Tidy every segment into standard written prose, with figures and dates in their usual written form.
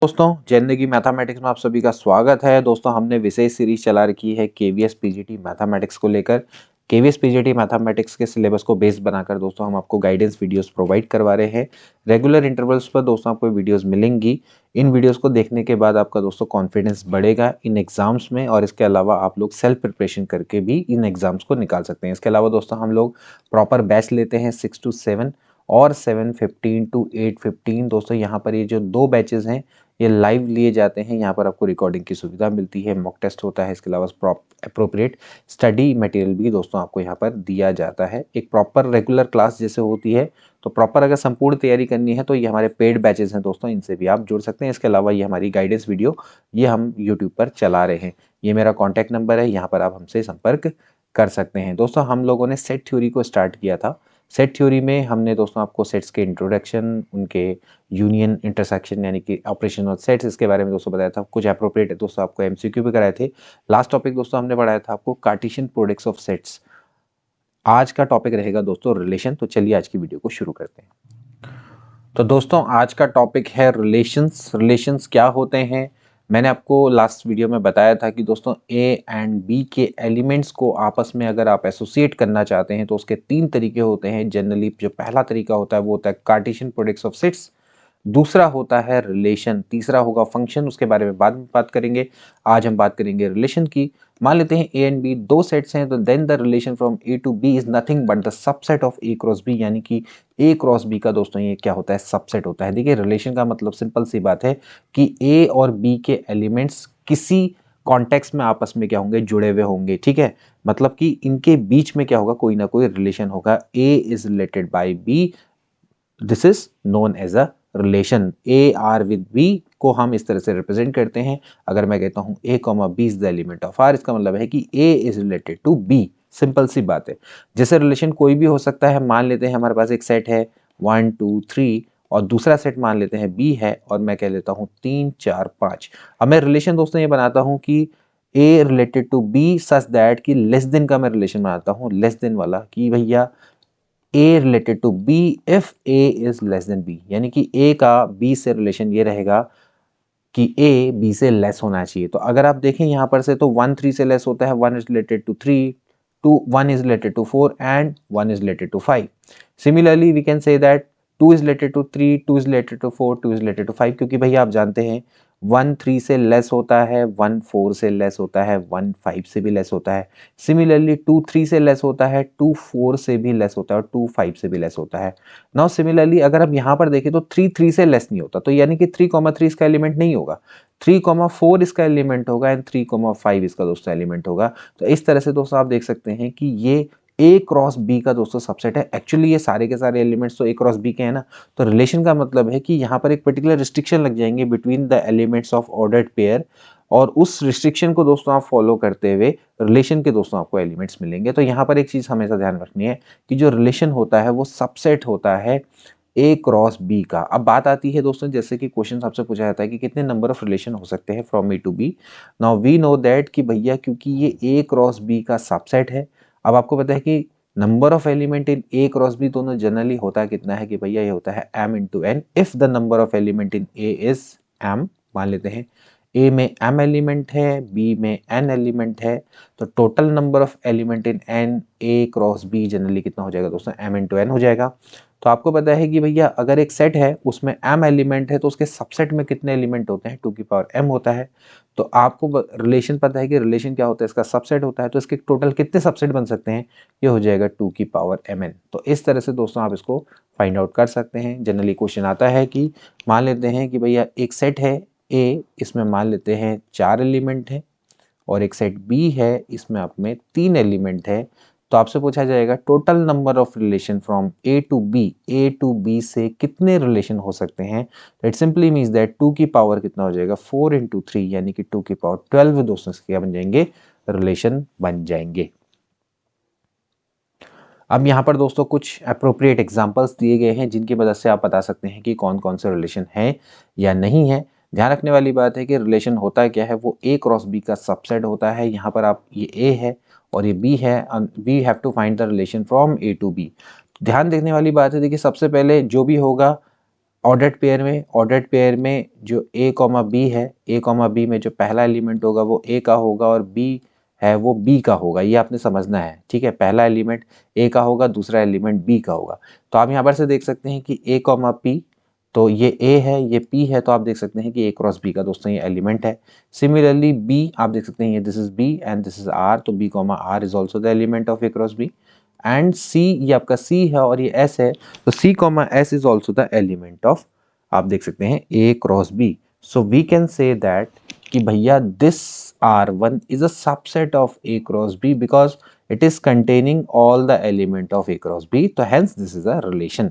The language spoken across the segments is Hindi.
दोस्तों जिंदगी मैथमेटिक्स में आप सभी का स्वागत है। दोस्तों हमने विशेष सीरीज चला रखी है केवीएस पीजीटी मैथमेटिक्स को लेकर। केवीएस पीजीटी मैथमेटिक्स के सिलेबस को बेस बनाकर दोस्तों हम आपको गाइडेंस वीडियोस प्रोवाइड करवा रहे हैं। रेगुलर इंटरवल्स पर दोस्तों आपको वीडियोस मिलेंगी। इन वीडियोस को देखने के बाद आपका दोस्तों कॉन्फिडेंस बढ़ेगा इन एग्जाम्स में, और इसके अलावा आप लोग सेल्फ प्रिपरेशन करके भी इन एग्जाम्स को निकाल सकते हैं। इसके अलावा दोस्तों हम लोग प्रॉपर बैच लेते हैं 6 to 7 और 7:15 to 8:15। दोस्तों यहाँ पर ये जो दो बैचेज हैं ये लाइव लिए जाते हैं। यहाँ पर आपको रिकॉर्डिंग की सुविधा मिलती है, मॉक टेस्ट होता है, इसके अलावा अप्रोप्रिएट स्टडी मटेरियल भी दोस्तों आपको यहाँ पर दिया जाता है। एक प्रॉपर रेगुलर क्लास जैसे होती है, तो प्रॉपर अगर संपूर्ण तैयारी करनी है तो ये हमारे पेड बैचेस हैं दोस्तों, इनसे भी आप जुड़ सकते हैं। इसके अलावा ये हमारी गाइडेंस वीडियो ये हम यूट्यूब पर चला रहे हैं। ये मेरा कॉन्टैक्ट नंबर है, यहाँ पर आप हमसे संपर्क कर सकते हैं। दोस्तों हम लोगों ने सेट थ्योरी को स्टार्ट किया था। सेट थ्योरी में हमने दोस्तों आपको सेट्स के इंट्रोडक्शन, उनके यूनियन, इंटरसेक्शन यानी कि ऑपरेशन ऑफ सेट्स, इसके बारे में दोस्तों बताया था। कुछ अप्रोप्रिएट दोस्तों आपको एमसीक्यू भी कराए थे। लास्ट टॉपिक दोस्तों हमने पढ़ाया था आपको कार्टेशियन प्रोडक्ट्स ऑफ सेट्स। आज का टॉपिक रहेगा दोस्तों रिलेशन। तो चलिए आज की वीडियो को शुरू करते हैं। तो दोस्तों आज का टॉपिक है रिलेशंस। रिलेशंस क्या होते हैं? मैंने आपको लास्ट वीडियो में बताया था कि दोस्तों ए एंड बी के एलिमेंट्स को आपस में अगर आप एसोसिएट करना चाहते हैं तो उसके तीन तरीके होते हैं जनरली। जो पहला तरीका होता है वो होता है कार्टेशियन प्रोडक्ट्स ऑफ सेट्स, दूसरा होता है रिलेशन, तीसरा होगा फंक्शन। उसके बारे में बाद में बात करेंगे। आज हम बात करेंगे रिलेशन की। मान लेते हैं ए एंड बी दो सेट्स हैं, तो then the relation from A to B is nothing but the subset of A cross B, यानी कि ए क्रॉस बी का दोस्तों ये क्या होता है? सबसेट होता है। देखिए रिलेशन का मतलब सिंपल सी बात है कि ए और बी के एलिमेंट्स किसी कॉन्टेक्स्ट में आपस में क्या होंगे? जुड़े हुए होंगे। ठीक है, मतलब कि इनके बीच में क्या होगा? कोई ना कोई रिलेशन होगा। A is related by B, this is known as a relation. A R with B को हम इस तरह से रिप्रेजेंट करते हैं। अगर मैं कहता हूं A comma B is the element of R, इसका मतलब है कि A is related to B. Simple सी बात है। जैसे रिलेशन कोई भी हो सकता है। मान लेते हैं हमारे पास एक सेट है 1 2 3 और दूसरा सेट मान लेते हैं बी है, और मैं कह लेता हूं 3 4 5। अब मैं रिलेशन दोस्तों ये बनाता हूं कि a related to b such that कि लेस देन का मैं रिलेशन बनाता हूं, लेस देन वाला, कि भैया A related to B if A is less than B, यानी कि A का B से रिलेशन ये रहेगा कि A B से लेस होना चाहिए। तो अगर आप देखें यहाँ पर से तो 1 3 से लेस होता है, 1 is related to 3, 1 is related to 4 and 1 is related to 5. Similarly, we can say that 2 is related to 3, 2 is related to 4, 2 is related to 5, क्योंकि भैया आप जानते हैं 1 3 से लेस होता है, 1 4 से लेस होता है, 1 5 से भी लेस होता है। सिमिलरली 2 3 से लेस होता है, 2 4 से भी लेस होता है और 2 5 से भी लेस होता है। नाउ सिमिलरली अगर आप यहाँ पर देखें तो 3 3 से लेस नहीं होता, तो यानी कि 3,3 इसका एलिमेंट नहीं होगा, 3,4 इसका एलिमेंट होगा एंड 3,5 इसका दोस्तों एलिमेंट होगा। तो इस तरह से दोस्तों आप देख सकते हैं कि ये ए क्रॉस बी का दोस्तों सबसेट है। एक्चुअली ये सारे के सारे एलिमेंट्स तो ए क्रॉस बी के हैं ना। तो रिलेशन का मतलब है कि यहाँ पर एक पर्टिकुलर रिस्ट्रिक्शन लग जाएंगे between the elements of ordered pair, और उस रिस्ट्रिक्शन को दोस्तों आप फॉलो करते हुए रिलेशन के दोस्तों आपको एलिमेंट्स मिलेंगे। तो यहाँ पर एक चीज हमेशा ध्यान रखनी है कि जो रिलेशन होता है वो सबसेट होता है ए क्रॉस बी का। अब बात आती है दोस्तों, जैसे कि क्वेश्चन आपसे पूछा जाता है कि कितने नंबर ऑफ रिलेशन हो सकते हैं from A to B. Now we know that कि भैया क्योंकि ये ए क्रॉस बी का सबसेट है, अब आपको पता है कि number of element in A cross B दोनों जनरली होता है कितना है कि भैया ये होता है m into n. If the number of element in A is m, मान लेते हैं ए में m एलिमेंट है, बी में n एलिमेंट है, तो total number of element in n A cross B generally कितना हो जाएगा दोस्तों? m इंटू एन हो जाएगा। तो आपको पता है कि भैया अगर एक सेट है उसमें m एलिमेंट है तो उसके सबसेट में कितने एलिमेंट होते हैं? 2 की पावर m होता है। तो आपको रिलेशन पता है कि रिलेशन क्या होता है? इसका सबसेट होता है। तो इसके टोटल कितने सबसेट बन सकते हैं? ये हो जाएगा 2 की पावर mn। तो इस तरह से दोस्तों आप इसको फाइंड आउट कर सकते हैं। जनरली क्वेश्चन आता है कि मान लेते हैं कि भैया एक सेट है ए, इसमें मान लेते हैं 4 एलिमेंट है, और एक सेट बी है, इसमें आप में 3 एलिमेंट है। तो आपसे पूछा जाएगा total number of relation from A to B से कितने रिलेशन हो सकते हैं? तो इट सिंपली मीन्स दैट 2 की पावर कितना हो जाएगा? 4 इंटू 3, यानी कि 2 की पावर 12 दोस्तों से क्या बन जाएंगे? रिलेशन बन जाएंगे। अब यहाँ पर दोस्तों कुछ अप्रोप्रिएट एग्जांपल्स दिए गए हैं जिनकी मदद से आप बता सकते हैं कि कौन कौन से रिलेशन हैं या नहीं है। ध्यान रखने वाली बात है कि रिलेशन होता क्या है, वो ए क्रॉस बी का सबसेट होता है। यहाँ पर आप ये ए है और ये बी है, we have to find the relation from A to B. ध्यान देने वाली बात है, देखिए सबसे पहले जो भी होगा ऑर्डर्ड पेयर में जो a कॉमा बी है, a कॉमा बी में जो पहला एलिमेंट होगा वो a का होगा और b है वो b का होगा। ये आपने समझना है, ठीक है। पहला एलिमेंट a का होगा, दूसरा एलिमेंट b का होगा। तो आप यहाँ पर से देख सकते हैं कि a कॉमा p, तो ये a है, ये p है, तो आप देख सकते हैं कि a क्रॉस b का दोस्तों ये एलिमेंट है। सिमिलरली b आप देख सकते हैं, ये this is b and this is r, तो b comma r is also the element of a cross b। And c, ये आपका c है और ये s है, तो c comma s is also the element of, आप देख सकते हैं, a cross b। So we can say that कि भैया this R1 is a subset of A cross B because it is containing all the element of A cross B, तो hence this is a relation।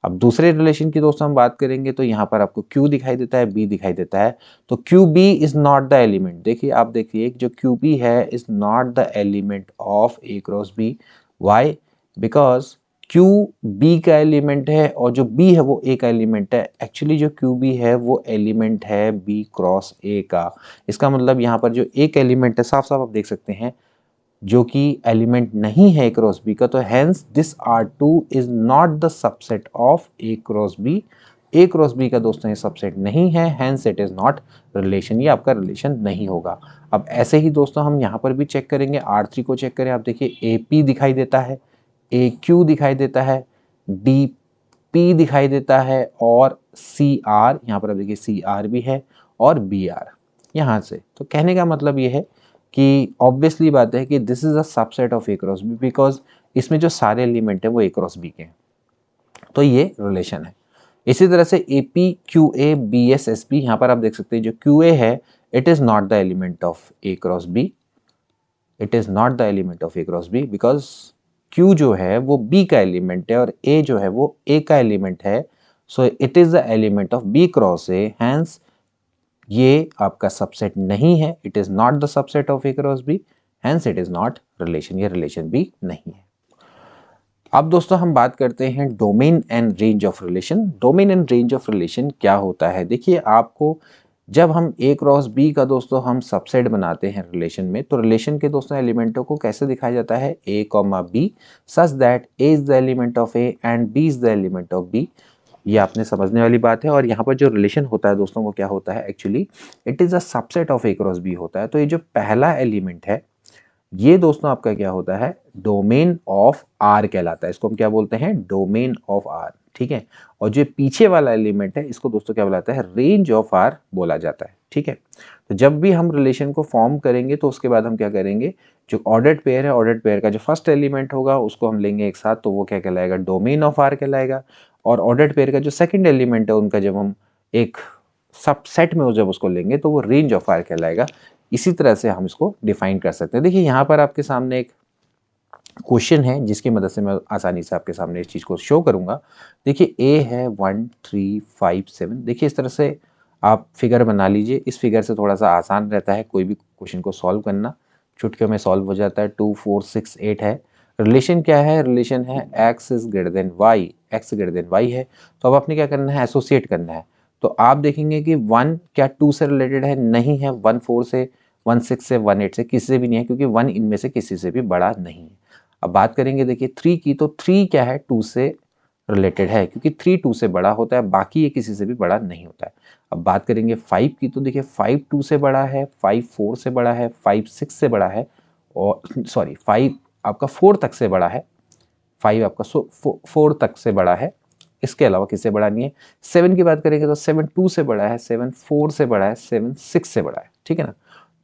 अब दूसरे रिलेशन की दोस्तों हम बात करेंगे, तो यहाँ पर आपको Q दिखाई देता है, B दिखाई देता है, तो QB is not the element। देखिए, आप देखिए जो QB है is not the element of A cross B। Why? Because Q B का एलिमेंट है और जो बी है वो ए का एलिमेंट है। एक्चुअली जो क्यू बी है वो एलिमेंट है बी क्रॉस ए का। इसका मतलब यहाँ पर जो एक एलिमेंट है, साफ साफ आप देख सकते हैं, जो कि एलिमेंट नहीं है ए क्रॉस बी का, तो hence this R2 is not the subset of A cross B. A cross B का दोस्तों ये सबसेट नहीं है, hence it is not relation, ये आपका रिलेशन नहीं होगा। अब ऐसे ही दोस्तों हम यहाँ पर भी चेक करेंगे, R3 को चेक करें, आप देखिए ए पी दिखाई देता है, ए क्यू दिखाई देता है, डी पी दिखाई देता है और सी आर, यहाँ पर आप देखिए सी आर भी है और बी आर यहाँ से। तो कहने का मतलब ये है कि ऑब्वियसली बात है कि this is a subset of A cross B because इसमें जो सारे एलिमेंट है वो ए क्रॉस बी के हैं, तो ये रिलेशन है। इसी तरह से A P Q A B S S B, यहाँ पर आप देख सकते हैं जो क्यू ए है it is not the element of A cross B, it is not the element of A cross B because Q जो है वो B का एलिमेंट है और A जो है वो A का एलिमेंट है, so it is the element of B cross A, hence ये आपका सबसेट नहीं है, it is not the subset of A cross B, hence it is not relation, ये रिलेशन भी नहीं है। अब दोस्तों हम बात करते हैं domain and range of relation. Domain and range of relation क्या होता है? देखिए, आपको जब हम ए क्रॉस बी का दोस्तों हम सबसेट बनाते हैं रिलेशन में, तो रिलेशन के दोस्तों एलिमेंटों को कैसे दिखाया जाता है? A comma b such that a is the element of a and b is the element of b. ये आपने समझने वाली बात है। और यहाँ पर जो रिलेशन होता है दोस्तों वो क्या होता है? Actually it is a subset of A cross B होता है। तो ये जो पहला एलिमेंट है ये दोस्तों आपका क्या होता है? डोमेन ऑफ आर कहलाता है। इसको हम क्या बोलते हैं? डोमेन ऑफ आर, ठीक है। और जो पीछे वाला एलिमेंट है इसको दोस्तों क्या बुलाता है? रेंज ऑफ आर बोला जाता है, ठीक है। तो जब भी हम रिलेशन को फॉर्म करेंगे तो उसके बाद हम क्या करेंगे? जो ऑर्डर्ड पेयर है, ऑर्डर्ड पेयर का जो फर्स्ट एलिमेंट होगा उसको हम लेंगे एक साथ, तो वो क्या कहलाएगा? डोमेन ऑफ आर कहलाएगा। और ऑर्डर्ड पेयर का जो सेकेंड एलिमेंट है उनका जब हम एक सबसेट में जब उसको लेंगे तो वो रेंज ऑफ आर कहलाएगा। इसी तरह से हम इसको डिफाइन कर सकते हैं। देखिए, यहाँ पर आपके सामने एक क्वेश्चन है जिसकी मदद से मैं आसानी से आपके सामने इस चीज़ को शो करूंगा। देखिए, ए है 1 3 5 7। देखिए, इस तरह से आप फिगर बना लीजिए। इस फिगर से थोड़ा सा आसान रहता है कोई भी क्वेश्चन को सॉल्व करना, चुटकियों में सॉल्व हो जाता है। 2 4 6 8 है। रिलेशन क्या है? रिलेशन है X is greater than Y, X greater than Y है। तो अब आपने क्या करना है? एसोसिएट करना है। तो आप देखेंगे कि 1 क्या 2 से रिलेटेड है? नहीं है। 1 4 से, 1 6 से, 1 8 से, किसी से भी नहीं है, क्योंकि 1 इनमें से किसी से भी बड़ा नहीं है। अब बात करेंगे देखिए 3 की, तो 3 क्या है? 2 से रिलेटेड है, क्योंकि 3 2 से बड़ा होता है, बाकी ये किसी से भी बड़ा नहीं होता है। अब बात करेंगे 5 की, तो देखिए 5 2 से बड़ा है, 5 4 से बड़ा है, 5 6 से बड़ा है, और सॉरी 5 आपका 4 तक से बड़ा है, 5 आपका 4 तक से बड़ा है, इसके अलावा किसी से बड़ा नहीं है। 7 की बात करेंगे तो 7 2 से बड़ा है, 7 4 से बड़ा है, 7 6 से बड़ा है, ठीक है ना।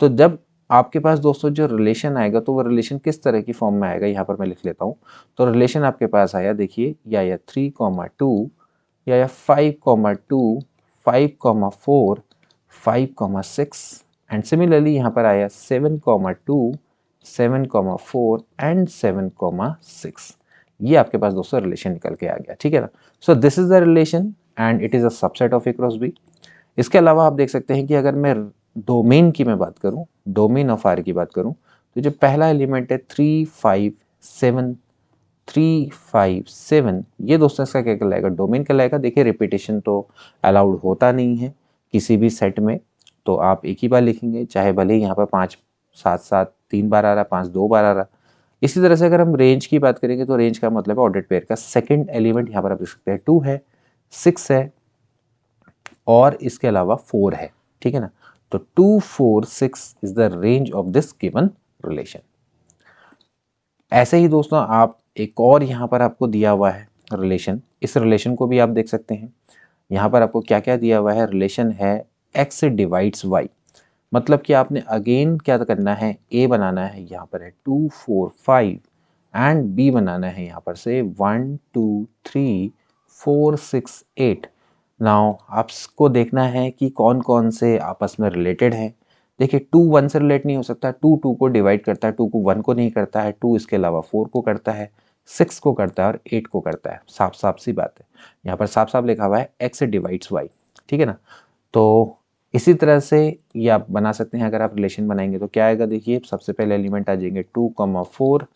तो जब आपके पास दोस्तों जो रिलेशन आएगा तो वो रिलेशन किस तरह की फॉर्म में आएगा, यहाँ पर मैं लिख लेता हूँ। तो रिलेशन आपके पास आया, देखिए, या 3,2 या 5,2, 5,4, 5,6 एंड सिमिलरली यहाँ पर आया 7,2, 7,4 एंड 7,6। ये आपके पास दोस्तों रिलेशन निकल के आ गया, ठीक है ना। So this is the relation and it is a subset of A cross B. इसके अलावा आप देख सकते हैं कि अगर मैं डोमेन की मैं बात करूं, डोमेन ऑफ आर की बात करूं, तो जो पहला एलिमेंट है 3 5 7, 3 5 7, ये दोस्तों इसका क्या कहलाएगा? डोमेन कहलाएगा। देखिए, रिपीटेशन तो अलाउड होता नहीं है किसी भी सेट में, तो आप एक ही बार लिखेंगे, चाहे भले ही यहाँ पर 5 7 7 3 बार आ रहा, 5 2 बार आ रहा। इसी तरह से अगर हम रेंज की बात करेंगे तो रेंज का मतलब है ऑर्डर्ड पेयर का सेकंड एलिमेंट, यहाँ पर आप देख सकते हैं 2 है, 6 है, और इसके अलावा 4 है, ठीक है ना। तो 2 4 6 is the range of this given relation. ऐसे ही दोस्तों आप एक और यहाँ पर आपको दिया हुआ है रिलेशन, इस रिलेशन को भी आप देख सकते हैं। यहाँ पर आपको क्या क्या दिया हुआ है, रिलेशन है x डिवाइड्स y, मतलब कि आपने अगेन क्या करना है, a बनाना है, यहाँ पर है 2 4 5 एंड b बनाना है यहाँ पर से 1 2 3 4 6 8। नाउ आपको देखना है कि कौन कौन से आपस में रिलेटेड हैं। देखिए 2 1 से रिलेट नहीं हो सकता, 2 2 को डिवाइड करता है, 2 को 1 को नहीं करता है, 2 इसके अलावा 4 को करता है, 6 को करता है और 8 को करता है। साफ साफ सी बात है, यहाँ पर साफ साफ लिखा हुआ है x डिवाइड्स y, ठीक है ना। तो इसी तरह से ये आप बना सकते हैं। अगर आप रिलेशन बनाएंगे तो क्या आएगा, देखिए सबसे पहले एलिमेंट आ जाएंगे 2 4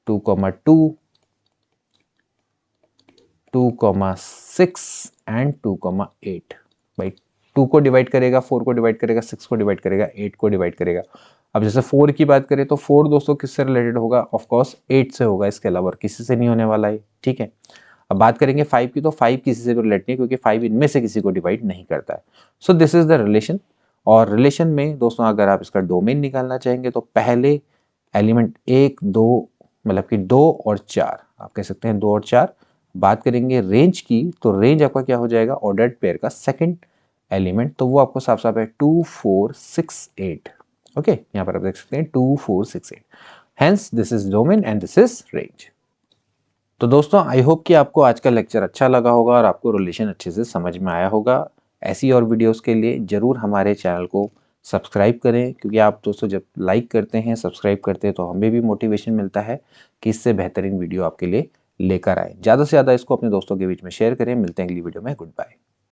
2 2 2 6 एंड 2 8। भाई 2 को डिवाइड करेगा, 4 को डिवाइड करेगा, 6 को डिवाइड करेगा, 8 को डिवाइड करेगा। अब जैसे 4 की बात करें तो 4 दोस्तों किससे रिलेटेड होगा, ऑफ कोर्स 8 से होगा, इसके अलावा किसी से नहीं होने वाला है, ठीक है। अब बात करेंगे 5 की, तो 5 किसी से भी रिलेट नहीं, क्योंकि 5 इनमें से किसी को डिवाइड नहीं करता है। सो दिस इज द रिलेशन। और रिलेशन में दोस्तों अगर आप इसका डोमेन निकालना चाहेंगे तो पहले एलिमेंट 1 2, मतलब कि 2 और 4, आप कह सकते हैं 2 और 4। बात करेंगे रेंज की, तो रेंज आपका क्या हो जाएगा, ऑर्डर्ड पेयर का सेकंड एलिमेंट, तो वो आपको साफ साफ है 2 4 6 8। ओके, यहाँ पर आप देख सकते हैं 2 4 6 8, hence this is domain and this is range. तो दोस्तों आई होप कि आपको आज का लेक्चर अच्छा लगा होगा और आपको रिलेशन अच्छे से समझ में आया होगा। ऐसी और वीडियोस के लिए ज़रूर हमारे चैनल को सब्सक्राइब करें, क्योंकि आप दोस्तों जब लाइक करते हैं, सब्सक्राइब करते हैं, तो हमें भी मोटिवेशन मिलता है कि इससे बेहतरीन वीडियो आपके लिए लेकर आए। ज़्यादा से ज़्यादा इसको अपने दोस्तों के बीच में शेयर करें। मिलते हैं अगली वीडियो में, गुड बाय।